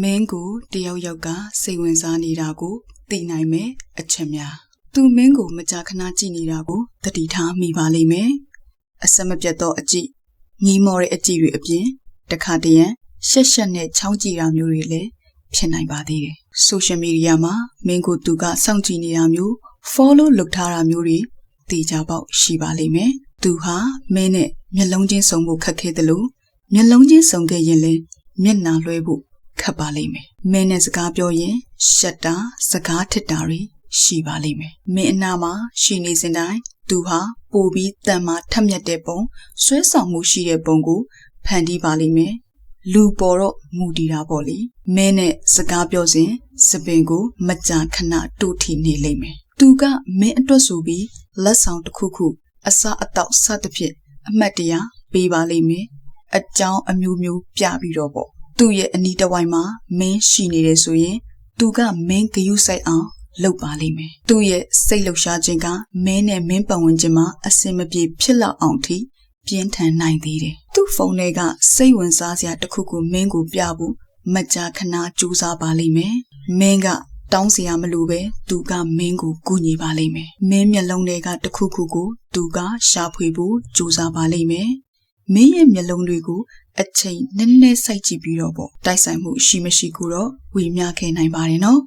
မင်းကိုတယောက်ယောက်ကစိတ်ဝင်စားနေတာကိုသိနိုင်မယ်အချက်များသူမင်းကိုမကြာခဏကြည့်နေတာကိုသတိထားမိပါလိမ့်မယ်အဆက်မပြတ်သောအကြည့်ညီမော်တဲ့အကြည့်တွေအပြင်တခါတရံရှက်ရှက်နဲ့ချောင်းကြည့်တာမျိုးတွေလည်းဖြစ်နိုင်ပါသေးတယ်ဆိုရှယ်မီဒီယာမှာမင်းကိုသူကစောင့်ကြည့်နေတာမျိုး follow လုပ်ထားတာမျိုးတွေသိကြပေါက်ရှိပါလိမ့်မယ်သူဟာမင်းနဲ့မျက်လုံးချင်းစုံဖို့ခက်ခဲတယ်လို့မျက်လုံးချင်းစုံခဲ့ရင်လည်းမျက်နှာလွှဲဖို့ခက်ပါလိမ့်မယ်မင်းနဲ့စကားပြောရင်ရှက်တာစကားထစ်တာတွေရှိပါလိမ့်မယ်မင်းအနာမှာရှိနေစဉ်တိုင်းသူဟာပိုပြီးတန်မာထက်မြက်တဲ့ပုံဆွဲဆောင်မှုရှိတဲ့ပုံကိုဖန်တီးပါလိမ့်မယ်လူပေါ်တော့မူတည်တာပေါ့လေမင်းနဲ့စကားပြောစဉ်စပင်ကိုမကြာခဏတူထီနေလိမ့်မယ်သူကမင်းအတွက်ဆိုပြီးလက်ဆောင်တစ်ခုခုအစားအသောက်စသဖြင့်အမှတ်တရပေးပါလိမ့်မယ်အကြောင်းအမျိုးမျိုးပြပြီးတော့ပေါ့သူ့ရဲ့အနီးတစ်ဝိုက်မှာမင်းရှိနေတယ်ဆိုရင်သူကမင်းဂရုစိုက်အောင်လုပ်ပါလိမ့်မယ်သူ့ရဲ့စိတ်လှုပ်ရှားခြင်းကမင်းနဲ့မင်းပတ်ဝန်းကျင်မှာအစင်မပြေဖြစ်လောက်အောင်ထိပြင်းထန်နိုင်သေးတယ်သူ့ဖုန်းထဲကစိတ်ဝင်စားစရာတစ်ခုခုမင်းကိုပြဖို့မကြာခဏကြိုးစားပါလိမ့်မယ်မင်းကတောင်းစရာမလိုပဲသူကမင်းကိုကူညီပါလိမ့်မယ်မင်းမျက်လုံးထဲကတစ်ခုခုကိုသူကရှာဖွေဖို့ကြိုးစားပါလိမ့်မယ်မင်းရဲ့မျက်လုံးတွေကိုအချိန်နည်းနည်းစိုက်ကြည့်ပြီးတော့ပေါ့တိုက်ဆိုင်မှုရှိမရှိကိုတော့ဝေမျှခဲ့နိုင်ပါတယ်နော်